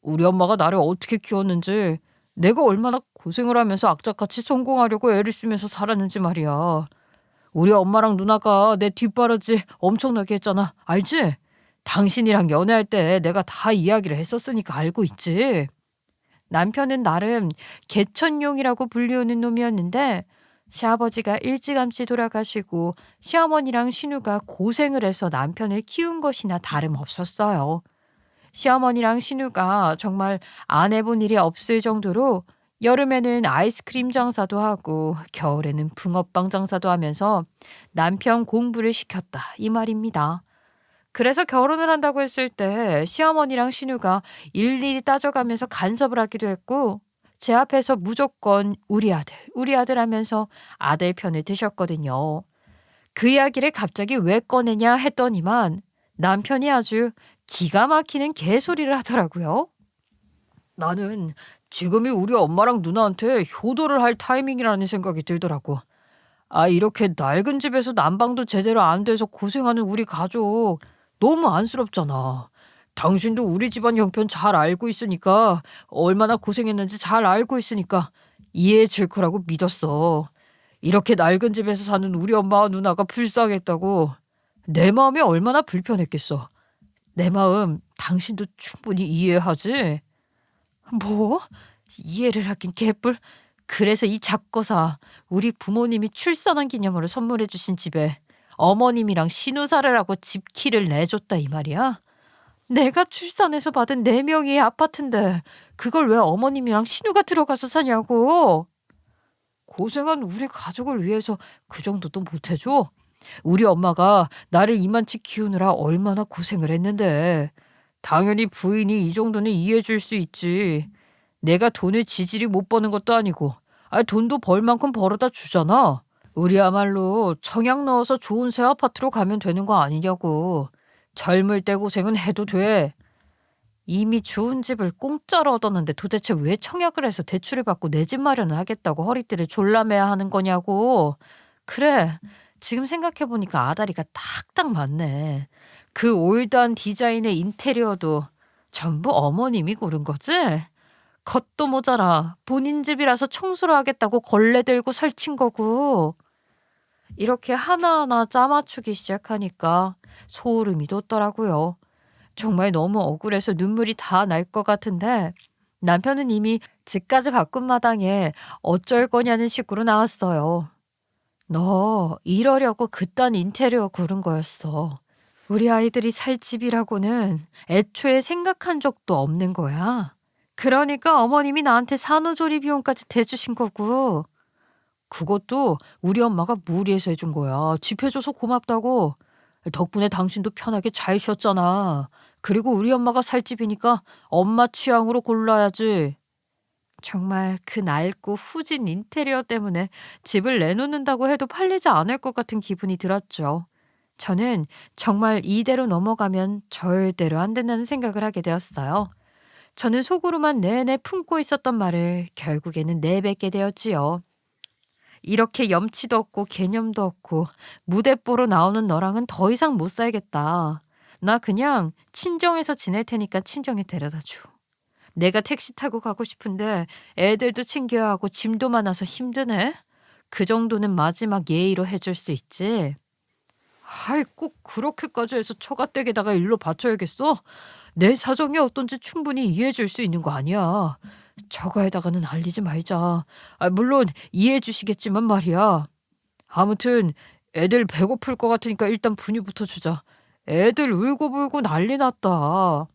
우리 엄마가 나를 어떻게 키웠는지, 내가 얼마나 고생을 하면서 악착같이 성공하려고 애를 쓰면서 살았는지 말이야. 우리 엄마랑 누나가 내 뒷바라지 엄청나게 했잖아. 알지? 당신이랑 연애할 때 내가 다 이야기를 했었으니까 알고 있지. 남편은 나름 개천용이라고 불리우는 놈이었는데 시아버지가 일찌감치 돌아가시고 시어머니랑 신우가 고생을 해서 남편을 키운 것이나 다름없었어요. 시어머니랑 신우가 정말 안 해본 일이 없을 정도로 여름에는 아이스크림 장사도 하고 겨울에는 붕어빵 장사도 하면서 남편 공부를 시켰다 이 말입니다. 그래서 결혼을 한다고 했을 때 시어머니랑 신우가 일일이 따져가면서 간섭을 하기도 했고 제 앞에서 무조건 우리 아들 하면서 아들 편을 드셨거든요. 그 이야기를 갑자기 왜 꺼내냐 했더니만 남편이 아주 기가 막히는 개소리를 하더라고요. 나는 지금이 우리 엄마랑 누나한테 효도를 할 타이밍이라는 생각이 들더라고. 아, 이렇게 낡은 집에서 난방도 제대로 안 돼서 고생하는 우리 가족 너무 안쓰럽잖아. 당신도 우리 집안 형편 잘 알고 있으니까, 얼마나 고생했는지 잘 알고 있으니까 이해해 줄 거라고 믿었어. 이렇게 낡은 집에서 사는 우리 엄마와 누나가 불쌍했다고. 내 마음이 얼마나 불편했겠어. 내 마음 당신도 충분히 이해하지? 뭐? 이해를 하긴 개뿔. 그래서 이 작거사 우리 부모님이 출산한 기념으로 선물해 주신 집에 어머님이랑 신우사를 하고 집 키를 내줬다 이 말이야? 내가 출산해서 받은 4명의 아파트인데 그걸 왜 어머님이랑 신우가 들어가서 사냐고. 고생한 우리 가족을 위해서 그 정도도 못해줘? 우리 엄마가 나를 이만치 키우느라 얼마나 고생을 했는데. 당연히 부인이 이 정도는 이해해 줄 수 있지. 내가 돈을 지질이 못 버는 것도 아니고 돈도 벌 만큼 벌어다 주잖아. 우리야말로 청약 넣어서 좋은 새 아파트로 가면 되는 거 아니냐고. 젊을 때 고생은 해도 돼. 이미 좋은 집을 공짜로 얻었는데 도대체 왜 청약을 해서 대출을 받고 내 집 마련을 하겠다고 허리띠를 졸라매야 하는 거냐고. 그래, 지금 생각해보니까 아다리가 딱딱 맞네. 그 올드한 디자인의 인테리어도 전부 어머님이 고른 거지? 겉도 모자라 본인 집이라서 청소를 하겠다고 걸레 들고 설친 거고. 이렇게 하나하나 짜맞추기 시작하니까 소름이 돋더라고요. 정말 너무 억울해서 눈물이 다 날 것 같은데 남편은 이미 집까지 바꾼 마당에 어쩔 거냐는 식으로 나왔어요. 너 이러려고 그딴 인테리어 고른 거였어. 우리 아이들이 살 집이라고는 애초에 생각한 적도 없는 거야. 그러니까 어머님이 나한테 산후조리 비용까지 대주신 거고. 그것도 우리 엄마가 무리해서 해준 거야. 집 해줘서 고맙다고. 덕분에 당신도 편하게 잘 쉬었잖아. 그리고 우리 엄마가 살 집이니까 엄마 취향으로 골라야지. 정말 그 낡고 후진 인테리어 때문에 집을 내놓는다고 해도 팔리지 않을 것 같은 기분이 들었죠. 저는 정말 이대로 넘어가면 절대로 안 된다는 생각을 하게 되었어요. 저는 속으로만 내내 품고 있었던 말을 결국에는 내뱉게 되었지요. 이렇게 염치도 없고 개념도 없고 무대뽀로 나오는 너랑은 더 이상 못 살겠다. 나 그냥 친정에서 지낼 테니까 친정에 데려다 줘. 내가 택시 타고 가고 싶은데 애들도 챙겨야 하고 짐도 많아서 힘드네. 그 정도는 마지막 예의로 해줄 수 있지. 아이, 꼭 그렇게까지 해서 처가댁에다가 일로 바쳐야겠어? 내 사정이 어떤지 충분히 이해해 줄 수 있는 거 아니야. 처가에다가는 알리지 말자. 물론 이해해 주시겠지만 말이야. 아무튼 애들 배고플 것 같으니까 일단 분유부터 주자. 애들 울고불고 난리 났다.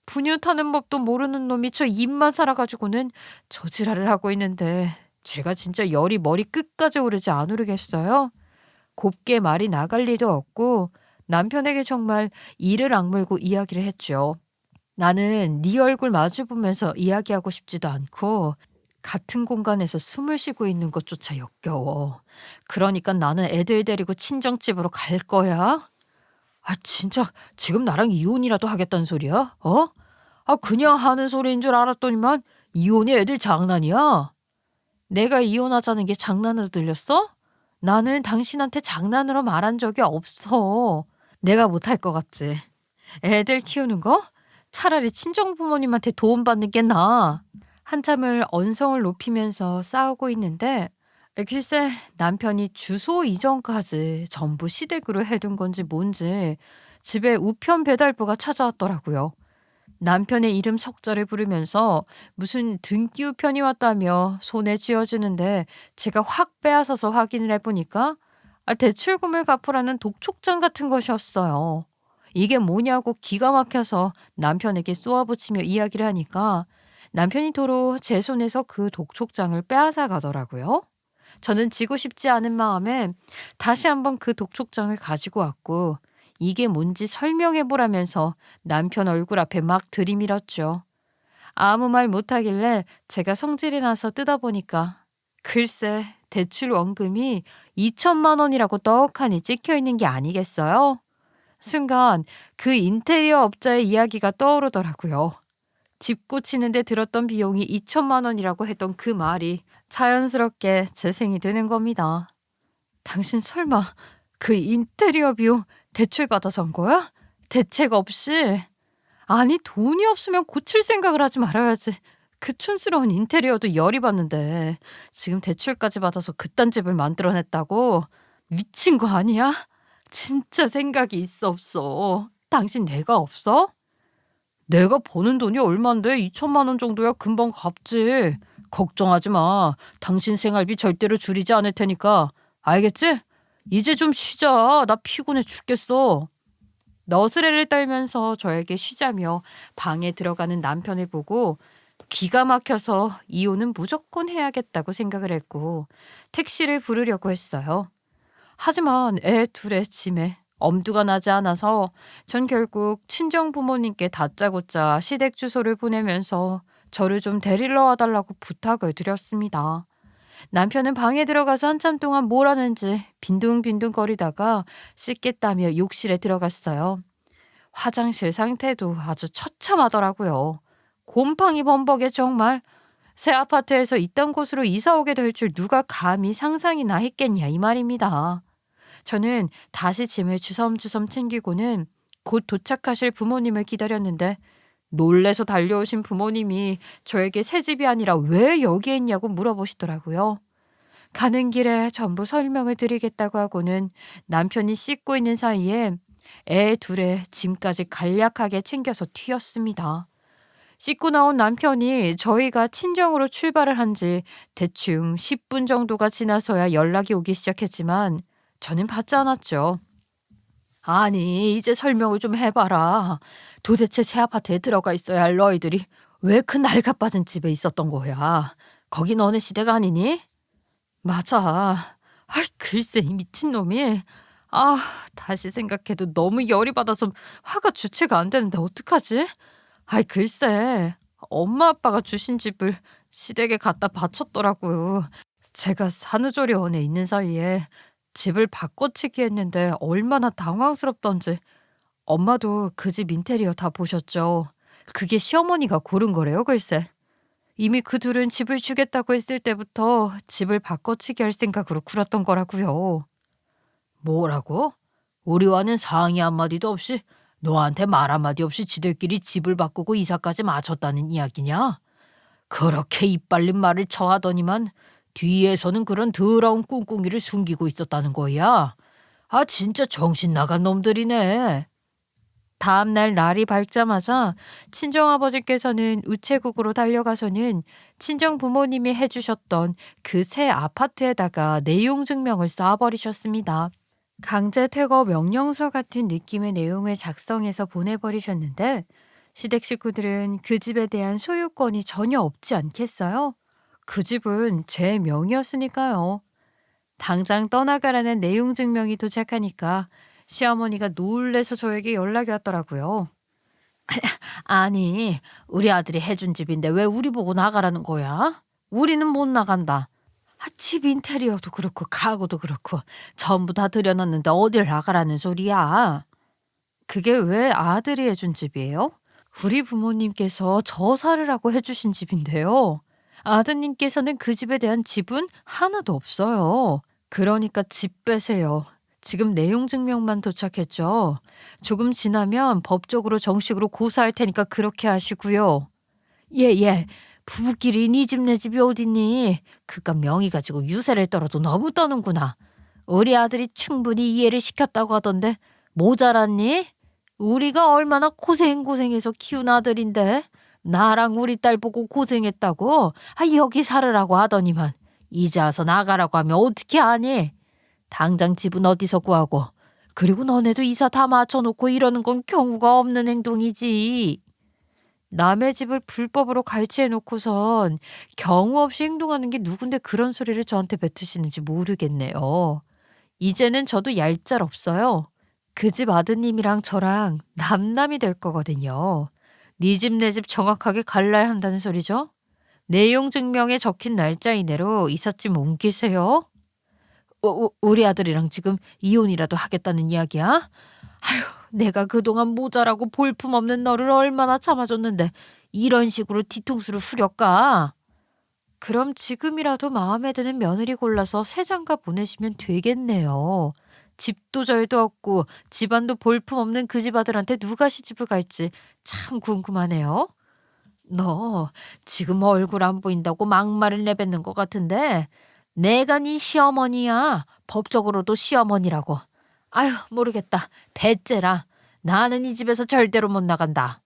분유 타는 법도 모르는 놈이 저 입만 살아가지고는 저 지랄을 하고 있는데 제가 진짜 열이 머리 끝까지 오르지 안 오르겠어요? 곱게 말이 나갈 리도 없고 남편에게 정말 이를 악물고 이야기를 했죠. 나는 네 얼굴 마주보면서 이야기하고 싶지도 않고 같은 공간에서 숨을 쉬고 있는 것조차 역겨워. 그러니까 나는 애들 데리고 친정집으로 갈 거야. 진짜 지금 나랑 이혼이라도 하겠다는 소리야? 그냥 하는 소리인 줄 알았더니만 이혼이 애들 장난이야? 내가 이혼하자는 게 장난으로 들렸어? 나는 당신한테 장난으로 말한 적이 없어. 내가 못할 것 같지. 애들 키우는 거? 차라리 친정 부모님한테 도움받는 게 나아. 한참을 언성을 높이면서 싸우고 있는데 글쎄 남편이 주소 이전까지 전부 시댁으로 해둔 건지 뭔지 집에 우편 배달부가 찾아왔더라고요. 남편의 이름 석자를 부르면서 무슨 등기 우편이 왔다며 손에 쥐어주는데 제가 확 빼앗아서 확인을 해보니까 대출금을 갚으라는 독촉장 같은 것이었어요. 이게 뭐냐고 기가 막혀서 남편에게 쏘아붙이며 이야기를 하니까 남편이 도로 제 손에서 그 독촉장을 빼앗아 가더라고요. 저는 지고 싶지 않은 마음에 다시 한번 그 독촉장을 가지고 왔고 이게 뭔지 설명해 보라면서 남편 얼굴 앞에 막 들이밀었죠. 아무 말 못하길래 제가 성질이 나서 뜯어보니까 글쎄 대출 원금이 2천만 원이라고 떡하니 찍혀 있는 게 아니겠어요? 순간 그 인테리어 업자의 이야기가 떠오르더라고요. 집 고치는데 들었던 비용이 2천만 원이라고 했던 그 말이 자연스럽게 재생이 되는 겁니다. 당신 설마 그 인테리어 비용 대출 받아서 한 거야? 대책 없이? 아니 돈이 없으면 고칠 생각을 하지 말아야지. 그 촌스러운 인테리어도 열이 받는데 지금 대출까지 받아서 그딴 집을 만들어냈다고? 미친 거 아니야? 진짜 생각이 있어 없어? 당신 내가 없어? 내가 버는 돈이 얼만데 2천만 원 정도야 금방 갚지. 걱정하지 마. 당신 생활비 절대로 줄이지 않을 테니까. 알겠지? 이제 좀 쉬자. 나 피곤해 죽겠어. 너스레를 떨면서 저에게 쉬자며 방에 들어가는 남편을 보고 기가 막혀서 이혼은 무조건 해야겠다고 생각을 했고 택시를 부르려고 했어요. 하지만 애 둘의 짐에 엄두가 나지 않아서 전 결국 친정 부모님께 다짜고짜 시댁 주소를 보내면서 저를 좀 데리러 와달라고 부탁을 드렸습니다. 남편은 방에 들어가서 한참 동안 뭘 하는지 빈둥빈둥거리다가 씻겠다며 욕실에 들어갔어요. 화장실 상태도 아주 처참하더라고요. 곰팡이 범벅에 정말 새 아파트에서 이딴 곳으로 이사 오게 될 줄 누가 감히 상상이나 했겠냐 이 말입니다. 저는 다시 짐을 주섬주섬 챙기고는 곧 도착하실 부모님을 기다렸는데 놀래서 달려오신 부모님이 저에게 새 집이 아니라 왜 여기에 있냐고 물어보시더라고요. 가는 길에 전부 설명을 드리겠다고 하고는 남편이 씻고 있는 사이에 애 둘의 짐까지 간략하게 챙겨서 튀었습니다. 씻고 나온 남편이 저희가 친정으로 출발을 한 지 대충 10분 정도가 지나서야 연락이 오기 시작했지만 저는 받지 않았죠. 아니 이제 설명을 좀 해봐라. 도대체 새 아파트에 들어가 있어야 할 너희들이 왜 그 낡아빠진 집에 있었던 거야? 거기 너네 시대가 아니니? 맞아. 아이 글쎄 이 미친놈이. 아 다시 생각해도 너무 열이 받아서 화가 주체가 안 되는데 어떡하지? 아이 글쎄 엄마 아빠가 주신 집을 시댁에 갖다 바쳤더라고요. 제가 산후조리원에 있는 사이에 집을 바꿔치기 했는데 얼마나 당황스럽던지. 엄마도 그 집 인테리어 다 보셨죠. 그게 시어머니가 고른 거래요 글쎄. 이미 그 둘은 집을 주겠다고 했을 때부터 집을 바꿔치기 할 생각으로 굴었던 거라고요. 뭐라고? 우리와는 상의 한마디도 없이 너한테 말 한마디 없이 지들끼리 집을 바꾸고 이사까지 마쳤다는 이야기냐? 그렇게 이빨린 말을 처하더니만 뒤에서는 그런 더러운 꿍꿍이를 숨기고 있었다는 거야. 아 진짜 정신 나간 놈들이네. 다음날 날이 밝자마자 친정아버지께서는 우체국으로 달려가서는 친정 부모님이 해주셨던 그 새 아파트에다가 내용 증명을 쌓아버리셨습니다. 강제 퇴거 명령서 같은 느낌의 내용을 작성해서 보내버리셨는데 시댁 식구들은 그 집에 대한 소유권이 전혀 없지 않겠어요? 그 집은 제 명의였으니까요. 당장 떠나가라는 내용 증명이 도착하니까 시어머니가 놀래서 저에게 연락이 왔더라고요. 아니, 우리 아들이 해준 집인데 왜 우리 보고 나가라는 거야? 우리는 못 나간다. 집 인테리어도 그렇고 가구도 그렇고 전부 다 들여놨는데 어딜 나가라는 소리야? 그게 왜 아들이 해준 집이에요? 우리 부모님께서 저 살으라고 해주신 집인데요. 아드님께서는 그 집에 대한 지분 하나도 없어요. 그러니까 집 빼세요. 지금 내용 증명만 도착했죠. 조금 지나면 법적으로 정식으로 고소할 테니까 그렇게 하시고요. 예. 부부끼리 네 집 내 집이 어딨니? 그깟 명의 가지고 유세를 떨어도 너무 떠는구나. 우리 아들이 충분히 이해를 시켰다고 하던데 모자랐니? 우리가 얼마나 고생해서 키운 아들인데 나랑 우리 딸 보고 고생했다고? 여기 살으라고 하더니만 이제 와서 나가라고 하면 어떻게 하니? 당장 집은 어디서 구하고. 그리고 너네도 이사 다 맞춰놓고 이러는 건 경우가 없는 행동이지. 남의 집을 불법으로 갈취해놓고선 경우 없이 행동하는 게 누군데 그런 소리를 저한테 뱉으시는지 모르겠네요. 이제는 저도 얄짤 없어요. 그 집 아드님이랑 저랑 남남이 될 거거든요. 네 집 내 집 정확하게 갈라야 한다는 소리죠? 내용 증명에 적힌 날짜 이내로 이삿짐 옮기세요. 우리 아들이랑 지금 이혼이라도 하겠다는 이야기야? 아휴, 내가 그동안 모자라고 볼품없는 너를 얼마나 참아줬는데 이런 식으로 뒤통수를 후려까? 그럼 지금이라도 마음에 드는 며느리 골라서 새 장가 보내시면 되겠네요. 집도 절도 없고 집안도 볼품없는 그 집 아들한테 누가 시집을 갈지 참 궁금하네요. 너 지금 얼굴 안 보인다고 막말을 내뱉는 것 같은데 내가 네 시어머니야. 법적으로도 시어머니라고. 아휴 모르겠다. 배째라. 나는 이 집에서 절대로 못 나간다.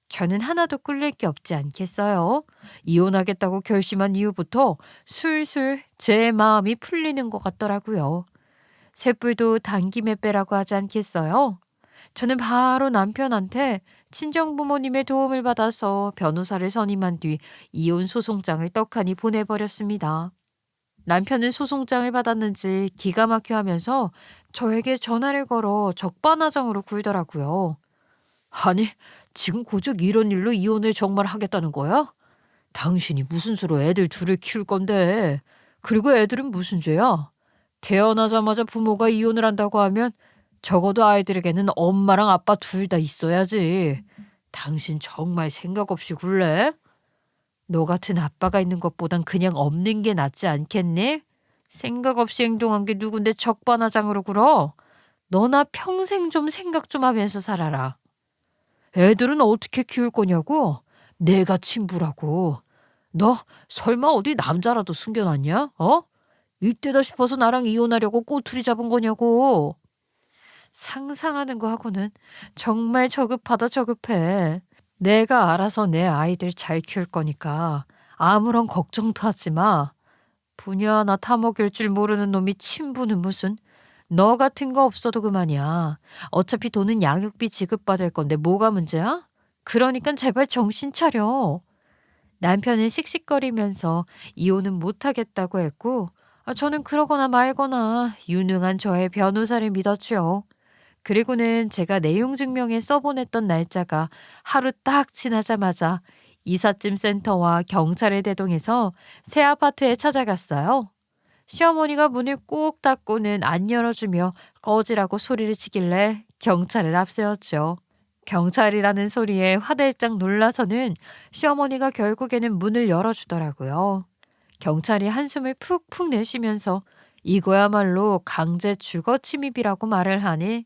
저는 하나도 꿀릴 게 없지 않겠어요. 이혼하겠다고 결심한 이후부터 술술 제 마음이 풀리는 것 같더라고요. 쇳불도 당김에 빼라고 하지 않겠어요? 저는 바로 남편한테 친정부모님의 도움을 받아서 변호사를 선임한 뒤 이혼 소송장을 떡하니 보내버렸습니다. 남편은 소송장을 받았는지 기가 막혀 하면서 저에게 전화를 걸어 적반하장으로 굴더라고요. 아니, 지금 고작 이런 일로 이혼을 정말 하겠다는 거야? 당신이 무슨 수로 애들 둘을 키울 건데. 그리고 애들은 무슨 죄야? 태어나자마자 부모가 이혼을 한다고 하면 적어도 아이들에게는 엄마랑 아빠 둘 다 있어야지. 당신 정말 생각 없이 굴래? 너 같은 아빠가 있는 것보단 그냥 없는 게 낫지 않겠니? 생각 없이 행동한 게 누군데 적반하장으로 굴어? 너나 평생 좀 생각 좀 하면서 살아라. 애들은 어떻게 키울 거냐고? 내가 친부라고. 너 설마 어디 남자라도 숨겨놨냐? 이때다 싶어서 나랑 이혼하려고 꼬투리 잡은 거냐고. 상상하는 거 하고는 정말 저급하다 저급해. 내가 알아서 내 아이들 잘 키울 거니까 아무런 걱정도 하지 마. 분야 하나 타먹일 줄 모르는 놈이 친부는 무슨. 너 같은 거 없어도 그만이야. 어차피 돈은 양육비 지급받을 건데 뭐가 문제야? 그러니까 제발 정신 차려. 남편은 씩씩거리면서 이혼은 못하겠다고 했고 저는 그러거나 말거나 유능한 저의 변호사를 믿었죠. 그리고는 제가 내용 증명에 써보냈던 날짜가 하루 딱 지나자마자 이삿짐 센터와 경찰을 대동해서 새 아파트에 찾아갔어요. 시어머니가 문을 꾹 닫고는 안 열어주며 꺼지라고 소리를 치길래 경찰을 앞세웠죠. 경찰이라는 소리에 화들짝 놀라서는 시어머니가 결국에는 문을 열어주더라고요. 경찰이 한숨을 푹푹 내쉬면서 이거야말로 강제 주거 침입이라고 말을 하니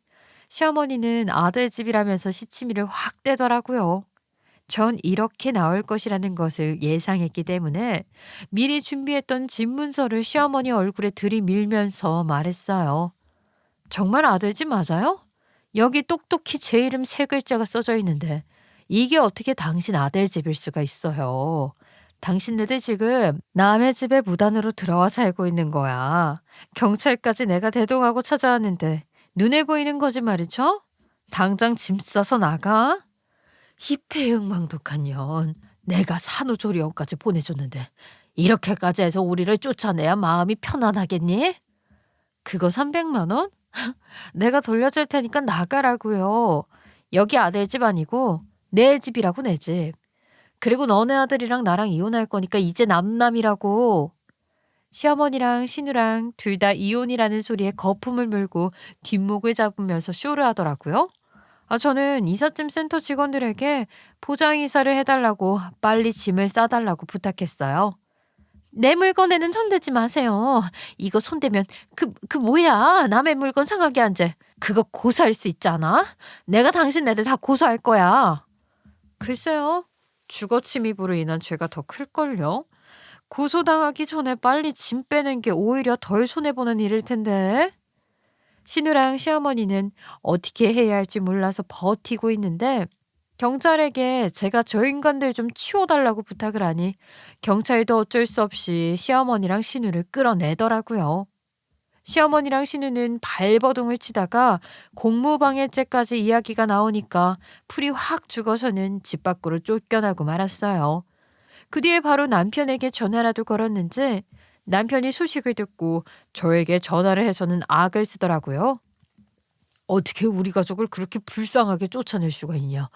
시어머니는 아들 집이라면서 시치미를 확 떼더라고요. 전 이렇게 나올 것이라는 것을 예상했기 때문에 미리 준비했던 집문서를 시어머니 얼굴에 들이밀면서 말했어요. 정말 아들 집 맞아요? 여기 똑똑히 제 이름 세 글자가 써져 있는데 이게 어떻게 당신 아들 집일 수가 있어요. 당신네들 지금 남의 집에 무단으로 들어와 살고 있는 거야. 경찰까지 내가 대동하고 찾아왔는데 눈에 보이는 거짓말이죠? 당장 짐 싸서 나가? 이 배응망덕한 년. 내가 산후조리원까지 보내줬는데 이렇게까지 해서 우리를 쫓아내야 마음이 편안하겠니? 그거 300만 원? 내가 돌려줄 테니까 나가라고요. 여기 아들 집 아니고 내 집이라고 내 집. 그리고 너네 아들이랑 나랑 이혼할 거니까 이제 남남이라고. 시어머니랑 시누랑 둘 다 이혼이라는 소리에 거품을 물고 뒷목을 잡으면서 쇼를 하더라고요. 저는 이삿짐 센터 직원들에게 포장 이사를 해달라고 빨리 짐을 싸달라고 부탁했어요. 내 물건에는 손대지 마세요. 이거 손대면 그 뭐야? 남의 물건 상하게 한 죄. 그거 고소할 수 있잖아. 내가 당신네들 다 고소할 거야. 글쎄요. 주거 침입으로 인한 죄가 더 클걸요. 고소당하기 전에 빨리 짐 빼는 게 오히려 덜 손해보는 일일 텐데. 신우랑 시어머니는 어떻게 해야 할지 몰라서 버티고 있는데 경찰에게 제가 저 인간들 좀 치워달라고 부탁을 하니 경찰도 어쩔 수 없이 시어머니랑 신우를 끌어내더라고요. 시어머니랑 신우는 발버둥을 치다가 공무방해죄까지 이야기가 나오니까 풀이 확 죽어서는 집 밖으로 쫓겨나고 말았어요. 그 뒤에 바로 남편에게 전화라도 걸었는지 남편이 소식을 듣고 저에게 전화를 해서는 악을 쓰더라고요. 어떻게 우리 가족을 그렇게 불쌍하게 쫓아낼 수가 있냐?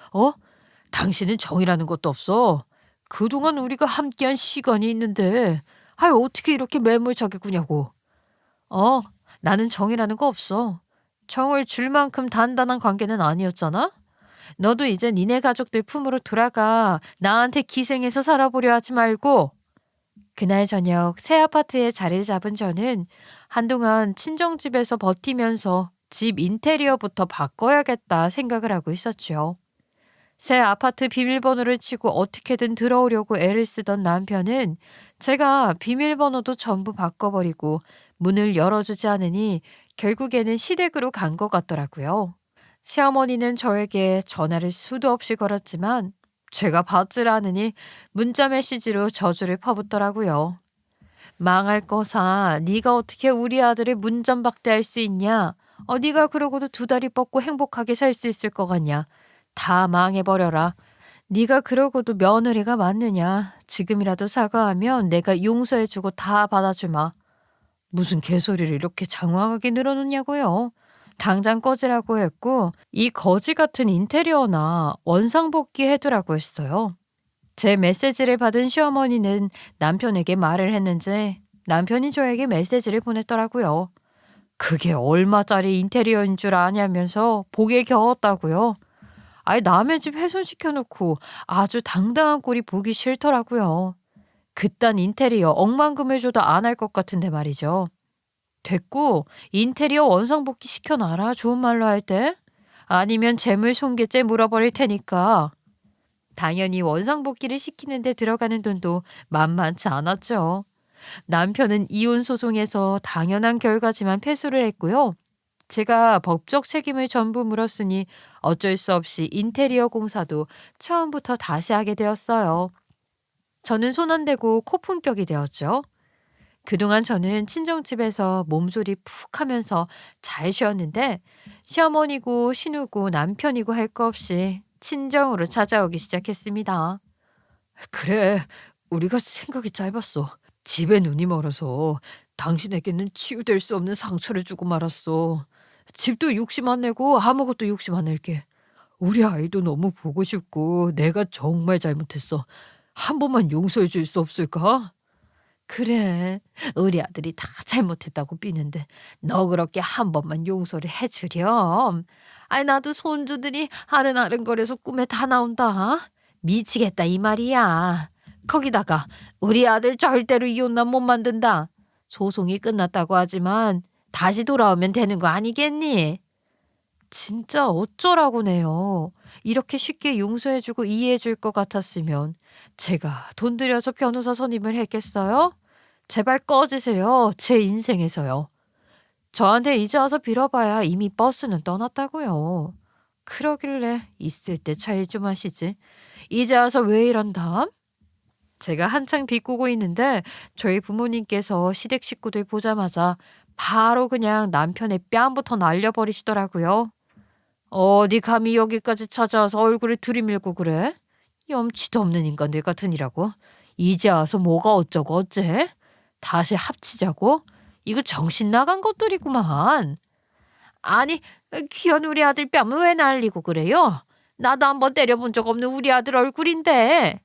당신은 정이라는 것도 없어. 그동안 우리가 함께한 시간이 있는데 어떻게 이렇게 매몰차게 구냐고. 나는 정이라는 거 없어. 정을 줄 만큼 단단한 관계는 아니었잖아? 너도 이제 니네 가족들 품으로 돌아가. 나한테 기생해서 살아보려 하지 말고. 그날 저녁 새 아파트에 자리를 잡은 저는 한동안 친정집에서 버티면서 집 인테리어부터 바꿔야겠다 생각을 하고 있었죠. 새 아파트 비밀번호를 치고 어떻게든 들어오려고 애를 쓰던 남편은 제가 비밀번호도 전부 바꿔버리고 문을 열어주지 않으니 결국에는 시댁으로 간 것 같더라고요. 시어머니는 저에게 전화를 수도 없이 걸었지만 제가 받질 않으니 문자 메시지로 저주를 퍼붓더라고요. 망할 거사, 네가 어떻게 우리 아들을 문전박대할 수 있냐? 네가 그러고도 두 다리 뻗고 행복하게 살 수 있을 것 같냐? 다 망해버려라. 네가 그러고도 며느리가 맞느냐? 지금이라도 사과하면 내가 용서해주고 다 받아주마. 무슨 개소리를 이렇게 장황하게 늘어놓냐고요? 당장 꺼지라고 했고 이 거지 같은 인테리어나 원상복귀 해두라고 했어요. 제 메시지를 받은 시어머니는 남편에게 말을 했는지 남편이 저에게 메시지를 보냈더라고요. 그게 얼마짜리 인테리어인 줄 아냐면서 복에 겨웠다고요. 남의 집 훼손시켜놓고 아주 당당한 꼴이 보기 싫더라고요. 그딴 인테리어 억만금을 줘도 안 할 것 같은데 말이죠. 됐고 인테리어 원상복귀 시켜놔라. 좋은 말로 할 때. 아니면 재물 손괴죄 물어버릴 테니까. 당연히 원상복귀를 시키는데 들어가는 돈도 만만치 않았죠. 남편은 이혼 소송에서 당연한 결과지만 패소를 했고요. 제가 법적 책임을 전부 물었으니 어쩔 수 없이 인테리어 공사도 처음부터 다시 하게 되었어요. 저는 손 안 대고 코푼격이 되었죠. 그동안 저는 친정집에서 몸조리 푹 하면서 잘 쉬었는데 시어머니고 신우고 남편이고 할 거 없이 친정으로 찾아오기 시작했습니다. 그래, 우리가 생각이 짧았어. 집에 눈이 멀어서 당신에게는 치유될 수 없는 상처를 주고 말았어. 집도 욕심 안 내고 아무것도 욕심 안 낼게. 우리 아이도 너무 보고 싶고 내가 정말 잘못했어. 한 번만 용서해 줄 수 없을까? 그래, 우리 아들이 다 잘못했다고 삐는데 너 그렇게 한 번만 용서를 해주렴. 나도 손주들이 아른아른거려서 꿈에 다 나온다. 미치겠다 이 말이야. 거기다가 우리 아들 절대로 이혼난 못 만든다. 소송이 끝났다고 하지만 다시 돌아오면 되는 거 아니겠니? 진짜 어쩌라고네요. 이렇게 쉽게 용서해주고 이해해줄 것 같았으면 제가 돈 들여서 변호사 선임을 했겠어요? 제발 꺼지세요. 제 인생에서요. 저한테 이제 와서 빌어봐야 이미 버스는 떠났다고요. 그러길래 있을 때 차일 좀 하시지. 이제 와서 왜 이런담? 제가 한창 비꼬고 있는데 저희 부모님께서 시댁 식구들 보자마자 바로 그냥 남편의 뺨부터 날려버리시더라고요. 어디 감히 여기까지 찾아와서 얼굴을 들이밀고 그래? 염치도 없는 인간들 같으니라고. 이제 와서 뭐가 어쩌고 어째? 다시 합치자고? 이거 정신 나간 것들이구만. 아니, 귀한 우리 아들 뺨을 왜 날리고 그래요? 나도 한번 때려본 적 없는 우리 아들 얼굴인데.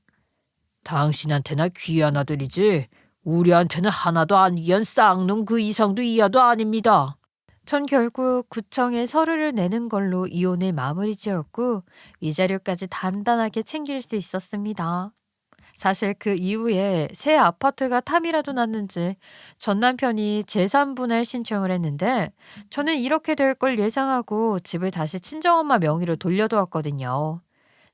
당신한테나 귀한 아들이지 우리한테는 하나도 안 귀한 쌍놈 그 이상도 이하도 아닙니다. 전 결국 구청에 서류를 내는 걸로 이혼을 마무리 지었고 위자료까지 단단하게 챙길 수 있었습니다. 사실 그 이후에 새 아파트가 탐이라도 났는지 전 남편이 재산 분할 신청을 했는데 저는 이렇게 될 걸 예상하고 집을 다시 친정엄마 명의로 돌려두었거든요.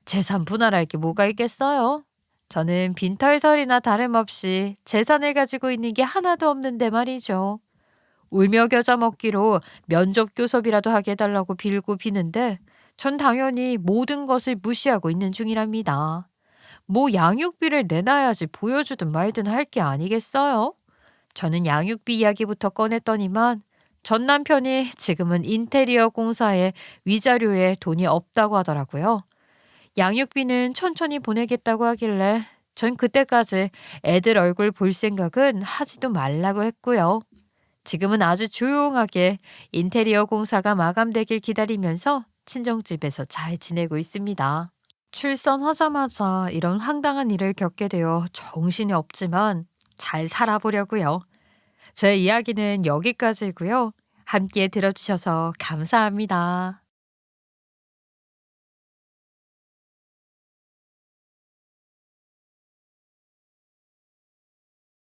재산 분할할 게 뭐가 있겠어요? 저는 빈털털이나 다름없이 재산을 가지고 있는 게 하나도 없는데 말이죠. 울며 겨자 먹기로 면접 교섭이라도 하게 해달라고 빌고 비는데 전 당연히 모든 것을 무시하고 있는 중이랍니다. 뭐 양육비를 내놔야지 보여주든 말든 할 게 아니겠어요? 저는 양육비 이야기부터 꺼냈더니만 전 남편이 지금은 인테리어 공사에 위자료에 돈이 없다고 하더라고요. 양육비는 천천히 보내겠다고 하길래 전 그때까지 애들 얼굴 볼 생각은 하지도 말라고 했고요. 지금은 아주 조용하게 인테리어 공사가 마감되길 기다리면서 친정집에서 잘 지내고 있습니다. 출산하자마자 이런 황당한 일을 겪게 되어 정신이 없지만 잘 살아보려고요. 제 이야기는 여기까지고요. 함께 들어주셔서 감사합니다.